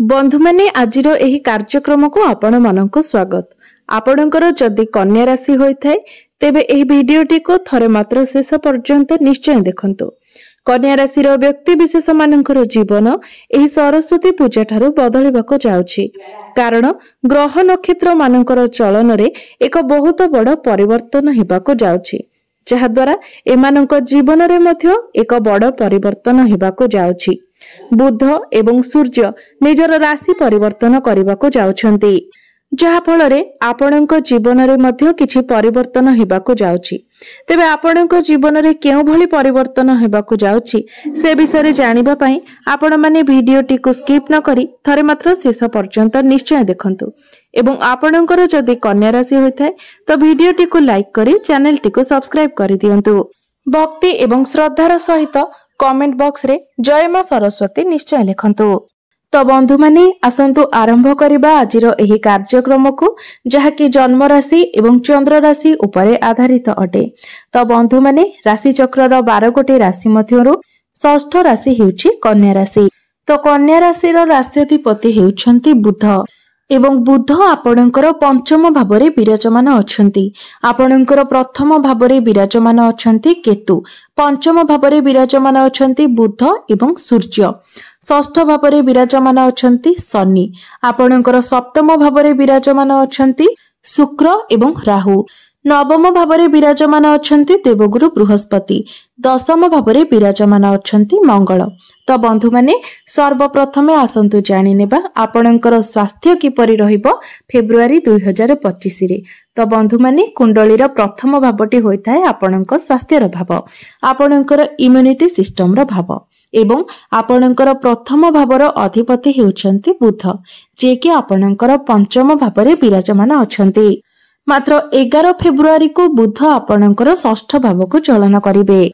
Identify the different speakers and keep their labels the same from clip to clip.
Speaker 1: बंधु माने आजिर एही कार्यक्रम को आपण मानक स्वागत। आपणकर जदि कन्या राशि होइथाय तेबे एही भिडियोटी को थरे मात्र शेष पर्यंत निश्चय देखंतु। कन्या राशि रो व्यक्ति विशेष मानकर जीवन एही सरस्वती पूजा ठारू बदलिबाको जाउछि, कारण ग्रह नक्षत्र मानकर चलन रे एक बहुत बड़ परिवर्तन हेबाको जाउछि, जहा द्वारा एमानक जीवन रे मध्य एक बड़ परिवर्तन हेबाको जाउछि। बुध एवं सूर्य निजर राशि परिवर्तन करबाको जाउछंती, जहा फल रे आपणक जीवन रे मध्य किछि परिवर्तन हेबाको जाउछि। तेबे आपणक जीवन रे केउ भली परिवर्तन हेबाको जाउछि से विषय रे जानिबा पई आपण माने भिडियोटी को स्किप न करी थरे मात्र शेष पर्यंत निश्चय देखंतु। एवं आपणकर जदि कन्या राशि होइथाय तो भिडियोटी को लाइक करी चैनल टी को सब्सक्राइब करि दियंतु। भक्ति एवं श्रद्धार सहित कमेंट बॉक्स रे जय मां सरस्वती निश्चय लिखंतु। तो बंधु माने आसंतु आरंभ करिबा आजिर एही कार्यक्रम को, जहा कि जन्म राशि एवं चंद्र राशि उपरे आधारित अटे। तो बंधु माने राशि चक्रर 12 गोटी राशि मध्यरु षष्ठ राशि हेउछि कन्या राशि। तो कन्या राशि रो राष्ट्राधिपति हेउछंती बुध एवं बुध आपणकर पंचम भावरे विराजमान अछंती। आपणकर प्रथम भावरे विराजमान अछंती केतु, पंचम भावरे विराजमान अछंती बुध एवं सूर्य, षष्ठ भावरे विराजमान अछंती शनि, आपणकर सप्तम भावरे विराजमान अछंती शुक्र एवं राहु, नवम भावरे विराजमान अछंती देवगुरु बृहस्पति, दशम भावरे विराजमान अछंती मंगल। तो बंधु माने सर्वप्रथमे आसंतु जानि नेबा आपणकर स्वास्थ्य किपरि रहिबो फेब्रुआरी 2025 रे। तो बंधु माने कुंडलीर प्रथम भावटी होइथाय आपणकर स्वास्थ्यर भाव, आपणकर इम्यूनिटी सिस्टम रो भाव एवं आपणकर प्रथम भावर अधिपति हेउछंती बुध, जे कि आपणकर पंचम भावरे विराजमान अछंती। मात्र 11 फेब्रुआरी को बुध आपणकर षष्ठ भाव को चलन करिवे।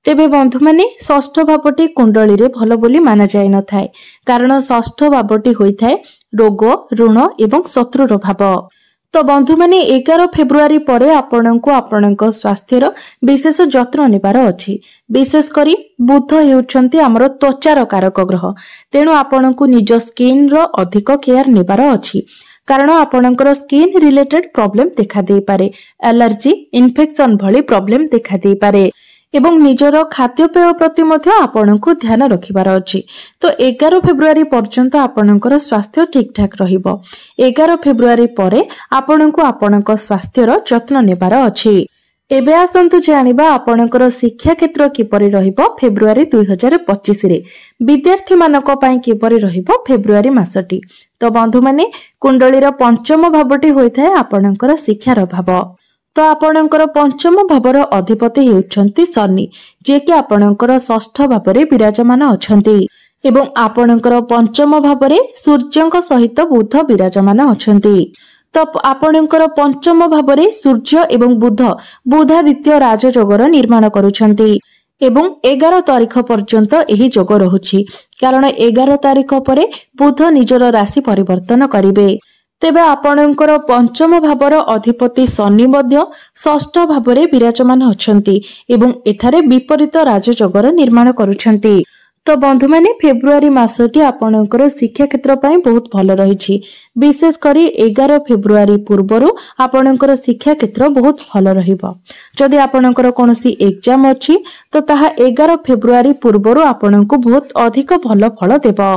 Speaker 1: तेबे बंधु माने षष्ठ भावटी कुंडली रे भलो बोली माना जाय न थाए, कारण षष्ठ भावटी होइथाय रोग, ऋण एवं शत्रुर भाव। तो बंधु माने 11 फेब्रुआरी परे आपणको आपणक स्वास्थ्यर विशेष जत्न नेबार अछि। विशेष करी बुध हेउछंती हमर त्वचार कारक ग्रह, तेनु आपणको निज स्किन रो अधिक केयर नेबार अछि, कारण आपणकर स्किन रिलेटेड प्रॉब्लम देखा दे पारे, एलर्जी, इन्फेक्शन भली प्रॉब्लम देखा दे पारे एवं निजर खाद्यपेय प्रति मध्य आपणको ध्यान रखिबार अछि। तो 11 फेब्रुआरी पर्यंत आपणकर स्वास्थ्य ठीक ठाक रहिबो। 11 फेब्रुआरी परे आपणको आपणक स्वास्थ्यर जत्न नेबार अछि। एबे आसंतु जानिबा आपणकर शिक्षा क्षेत्र किपरि रहिबो फेब्रुआरी 2025 रे। विद्यार्थी मानक पई किपरि रहिबो फेब्रुआरी मासटी। तो बंधु माने कुंडलीर पंचम भावटी होइथाय आपणकर शिक्षार भाव। तो आपणकर पंचम भावर अधिपति हेउछंती शनि, जे कि आपणकर षष्ठ भावरे विराजमान अछंती एवं आपणकर पंचम भावरे सूर्यंक सहित बुध विराजमान अछंती। तो आपणकर पंचम भावरे सूर्य एवं बुध बुधादित्य राजयोगर निर्माण करुछंती एवं 11 तारिख पर्यंत एही जोग रहुछि, कारण 11 तारिख परे बुध निजर राशि परिवर्तन करिवे। तेबे आपणकर पंचम भावर अधिपति शनि मध्य षष्ठ भावरे विराजमान अछंती एवं एठारे विपरीत राजयोगर निर्माण करुछंती। तो बंधु माने फेब्रुआरी मासटी आपणकर शिक्षा क्षेत्र पई बहुत भलो रहिछि। विशेष करी 11 फेब्रुआरी पूर्वरु आपणकर शिक्षा क्षेत्र बहुत भलो रहिबो। जदि आपणकर कोनोसी एग्जाम अछि तो ताहा 11 फेब्रुआरी पूर्वरु आपणको बहुत अधिक भलो फल देबो।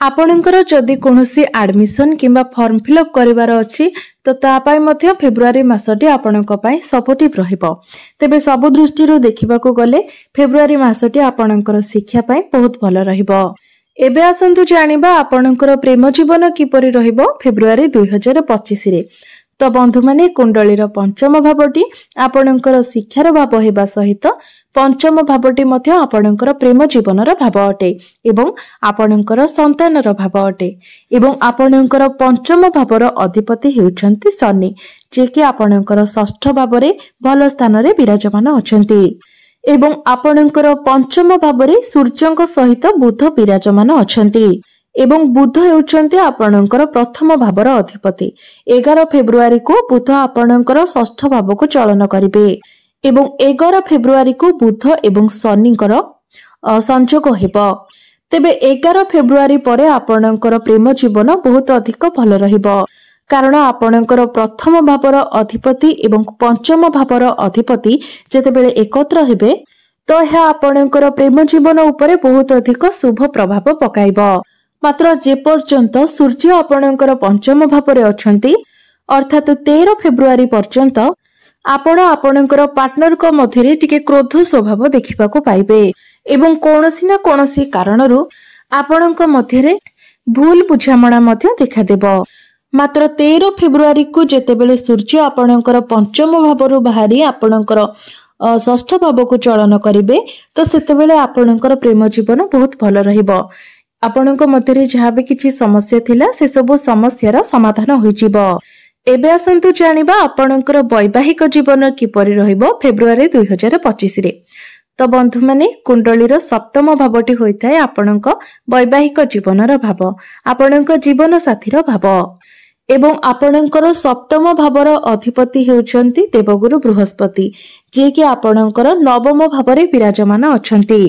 Speaker 1: आपणकर जदि कोनोसी एडमिशन किंबा फॉर्म फिलअप करिवार अछि तो ता पई मध्य फेब्रुआरी मासटी आपणको पई सपोर्टिव रहिबो। तेबे सब दृष्टिरु देखिबाको गले फेब्रुआरी मासटी आपणकर शिक्षा पई बहुत भलो रहिबो। एबे आसंतु जानिबा आपणकर प्रेम जीवन किपरि रहिबो फेब्रुआरी 2025 रे। तो बंधु माने कुंडलीर पंचम भावटी आपणकर शिक्षार भाव हेबा सहित पंचम भावटी मध्य आपणकर प्रेम जीवनर भाव अटे एवं आपणकर संतानर भाव अटे एवं आपणकर पंचम भावर अधिपति हेउछंती शनि, जे कि आपणकर षष्ठ भावरे भल स्थान रे विराजमान अछंती एवं आपणकर पंचम भावरे सूर्यंक सहित बुध विराजमान अछंती एवं बुध हेउछंती आपणकर प्रथम भावर अधिपति। 11 फेब्रुआरी को बुध आपणकर षष्ठ भाव को चलन करिवे एवं 11 फेब्रुआरी को बुध एवं शनिकर संयोग हेबो। तेबे 11 फेब्रुआरी परे आपणकर प्रेम जीवन बहुत अधिक भल रहिबो कारण आपणकर प्रथम भावर अधिपति एवं पंचम भावर अधिपति जेतेबेले एकत्र हेबे तो यह आपणकर प्रेम जीवन उपरे बहुत अधिक शुभ प्रभाव पकाइबो। मात्र जे पर्यंत सूर्य आपणकर पंचम भावरे अछंती अर्थात 13 फेब्रुआरी पर्यंत आपण आपणकर पार्टनर को मध्यरे टिके क्रोध स्वभाव देखिबाको पाइबे एवं कोनोसी ना कोनोसी कारणरू आपणक मध्यरे भूल बुझामणा मध्य देखा देबो। मात्र 13 फेब्रुआरी को जेतेबेले सूर्य आपणकर पंचम भावरू बाहरी आपणकर षष्ठ भाव को चलन करिवे तो सेतेबेले आपणकर प्रेम जीवन बहुत भल रहिबो। आपणक मध्यरे जहाँ भी किछि समस्या थिला से सब समस्यार समाधान होई जिवो। एबे आसंतु जानिबा आपणकर वैवाहिक जीवन किपरि रहिबो फेब्रुआरी 2025 रे। तो बंधु माने कुंडलीर सप्तम भावटी होइथाय आपणक वैवाहिक जीवनर भाव आपणक जीवन साथीर भाव एवं आपणकर सप्तम भावर अधिपति हेउचंती देवगुरु बृहस्पति जे कि आपणकर नवम भावरे विराजमान अछंती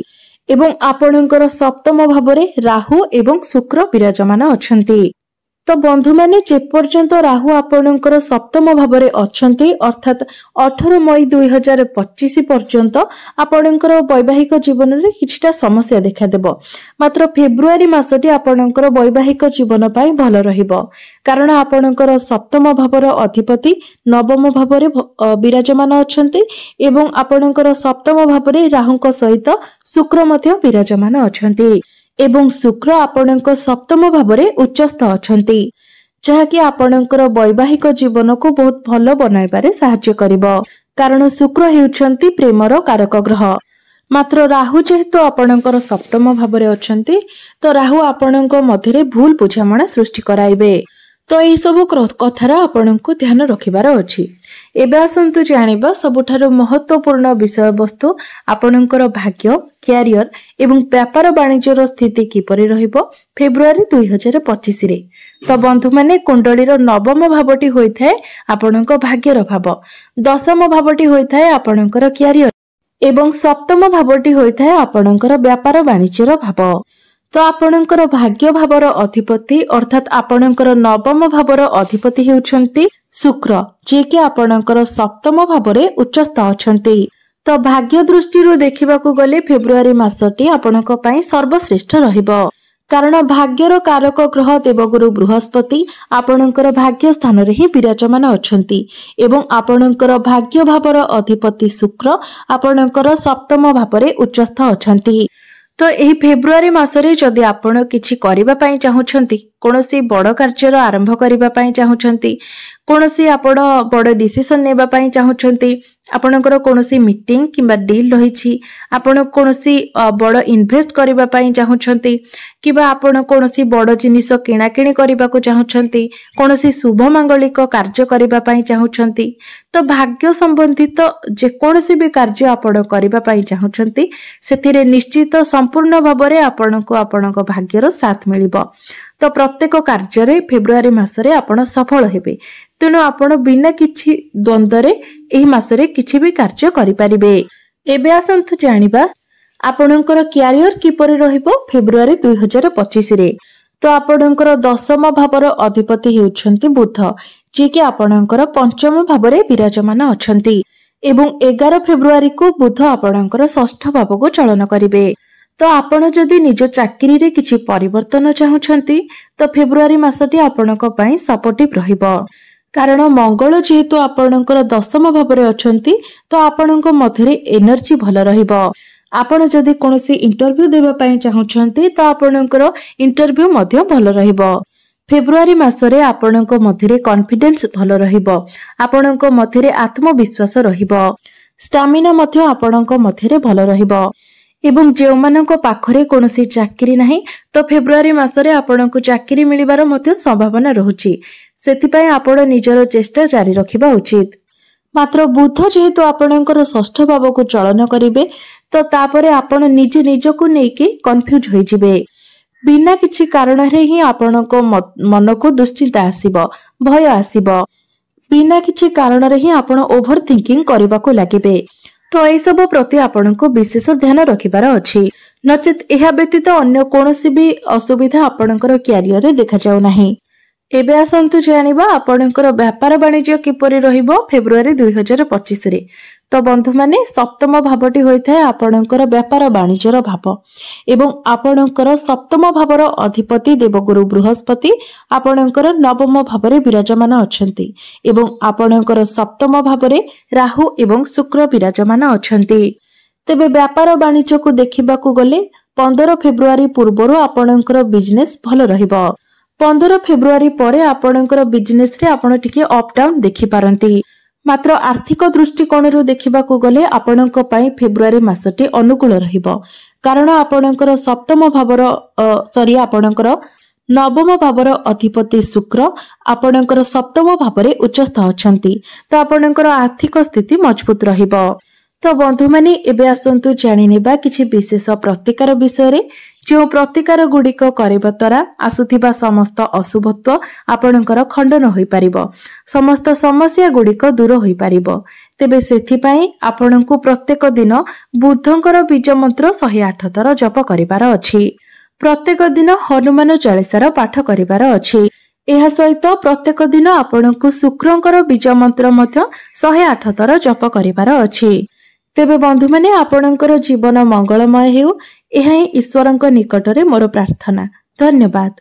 Speaker 1: एवं आपणकर सप्तम भावरे राहु एवं शुक्र विराजमान अछंती। तो बंधु माने जे पर्यंत राहु आपणकर सप्तम भावरे अछंती अर्थात 18 मई 2025 पर्यंत आपणकर वैवाहिक जीवन रे किछिटा समस्या देखा देबो। मात्र फेब्रुआरी मासटी आपणकर वैवाहिक जीवन पई भल रहिबो कारण आपणकर सप्तम भावर अधिपति नवम भावरे विराजमान अछंती एवं आपणकर सप्तम भावरे राहुଙ୍କ सहित शुक्र मध्य विराजमान अछंती एवं शुक्र आपणक सप्तम भावरे उच्चस्थ अछंती जहाँकि आपणकर वैवाहिक जीवन को बहुत भल बनाइबारे साहाय्य करिबो कारण शुक्र हेउछंती प्रेमर कारक ग्रह। मात्र राहु जेहेतु आपणकर सप्तम भावरे अछंती तो राहु आपणक मध्यरे भूल बुझामणा सृष्टि कराइबे। तो यही सब कथार आपनको ध्यान रखिबार अछि। एबे आसंतु जानिबा सबुठारो महत्वपूर्ण विषय वस्तु आपणकर भाग्य क्यारियर एवं व्यापार वाणिज्यर स्थिति किपरि रहिबो फेब्रुआरी 2025 रे। तो बंधु माने कुंडलीर नवम भावटी होइथाय आपणक भाग्यर भाव दशम भावटी होइथाय आपणकर क्यारियर एवं सप्तम भावटी होइथाय आपणकर व्यापार वाणिज्यर भाव। तो आपणकर भाग्य भावर अधिपति अर्थात आपणकर नवम भावर अधिपति हेउछंती शुक्र जे कि आपणकर सप्तम भावरे उच्चस्थ अछंती। तो भाग्य दृष्टि देखिबाकू गले फेब्रुआरी मासटी आपणक पई सर्वश्रेष्ठ रहिबो कारण भाग्यर कारक ग्रह देवगुरु बृहस्पति आपणकर भाग्य स्थान रे ही विराजमान अछंती एवं आपणकर भाग्य भावर अधिपति शुक्र आपणकर सप्तम भावरे उच्चस्थ अछंती। तो यही फेब्रुआरी मासरे जदि आपण किछि करिबा पई चाहुछंती कोनोसी बड़ कार्यर आरंभ करिबा पई चाहुछंती कोनोसी आपण बड़ डिसिजन नेबा पई चाहुछंती आपणकर कोनोसी मीटिंग किबा डील रहिछि आपण कोनोसी बड़ इन्वेस्ट करिबा पई चाहुछंती किबा आपण कोनोसी बड़ जिनिस किणा किणी करिबा को चाहुछंती कोनोसी शुभ मांगलिक कार्य करिबा पई चाहुछंती तो भाग्य संबंधित जे कोनोसी भी कार्य आपण करिबा पई चाहुछंती सेथिरे निश्चित संपूर्ण भाबरे आपणको आपणक भाग्यर साथ मिलिबो। तो प्रत्येक कार्य रे फेब्रुआरी मासरे आपण सफल हेबे तेणु आपण बिना किछि द्वंद्वरे एही मासरे किछि भी कार्य करि परिबे। एबे आसंतु जानिबा आपणकर क्यारियर किपरि रहिबो फेब्रुआरी 2025 रे। तो आपणकर दशम भावर अधिपति हेउछंती बुध जे कि आपणकर पंचम भावरे विराजमान अछंती एवं 11 फेब्रुआरी को बुध आपणकर षष्ठ भाव को चलन करिवे। तो आपण जदि निज चाकरी रे किछि परिवर्तन चाहुछंती तो फेब्रुआरी मासटी आपणक पई सपोर्टिव रहिबो कारण मंगल जेहेतु आपणकर दशम भावरे अछंती तो आपणक मध्यरे एनर्जी भल रहिबो। आपण जदि कोनोसी इंटरव्यू देबा पई चाहुछंती तो आपणकर इंटरव्यू मध्य भल रहिबो। फेब्रुआरी मासरे आपणक मध्यरे कॉन्फिडेंस भल रहिबो आपणक मध्यरे आत्मविश्वास रहिबो स्टामिना मध्य आपणक मध्यरे भल रहिबो एवं जे मानक पाखरे कोनोसी चाकरी नाही तो फेब्रुआरी मासरे आपणक चाकरी मिलिबार मध्य संभावना रहुची सेथिपई आपण निजर चेष्टा जारी रखिबा उचित। मात्र बुध जेहेतु आपणकर षष्ठ भाव को चलन करिवे तो तापरे आपण निजे निजको नेकी कंफ्यूज होई जिवे बिना किछि कारण रे ही आपणक मन को दुश्चिंता आसीबो भय आसीबो बिना किछि कारण रे ही आपण ओभर थिंकिंग करबा को लागिबे। तो एई सब प्रति आपनको विशेष ध्यान रखिबार अछि। नचेत यह व्यतीत अन्य कौनसी भी असुविधा आपणकर क्यारियर रे देखा जाऊ नाही। एबे आसंतु जानिबा आपणकर व्यापार वाणिज्य किपरि रहिबो फेब्रुआरी 2025 रे। तो बंधु माने सप्तम भावटी होइथाय आपणकर व्यापार वाणिज्यर भाव एवं आपणकर सप्तम भावर अधिपति देवगुरु बृहस्पति आपणकर नवम भावरे विराजमान अछंती एवं आपणकर सप्तम भावरे राहु एवं शुक्र विराजमान अछंती। तेबे व्यापार वाणिज्य को देखिबाकू गले 15 फेब्रुआरी पूर्वरु आपणकर बिजनेस भल रहिबो। 15 फेब्रुआरी परे आपणकर बिजनेस रे आपण टिके अप डाउन देखि पारंती। मात्र आर्थिक दृष्टिकोणरू देखिबाकू गले आपणक पई फेब्रुआरी मासटी अनुकूल रहिबो, कारण आपणकर सप्तम भावर आपणकर नवम भावर अधिपति शुक्र आपणकर सप्तम भावरे उच्चस्थ अछंती। तो आपणकर आर्थिक स्थिति मजबूत रहिबो। तो बंधु माने एबे आसंतु जानि नेबा किछि विशेष प्रतिकार विषय रे, जो प्रतिकार गुड़िक करबा द्वारा आसुथिबा समस्त अशुभत्व आपणकर खंडन होई परिबो, समस्त समस्या गुड़िक दूर होई परिबो। तेबे सेथि पई आपणकु प्रत्येक दिन बुद्धंकर बीज मंत्र 108 थर जप करिवार अछि। प्रत्येक दिन हनुमान चालीसार पाठ करिवार अछि। एहा सहित प्रत्येक दिन आपणकु शुक्रंकर बीज मंत्र मध्य 108 थर जप करिवार अछि। तेबे बंधु माने आपणकर जीवन मंगलमय हेउ, एहा ही ईश्वरंक निकटरे मोर प्रार्थना। धन्यवाद।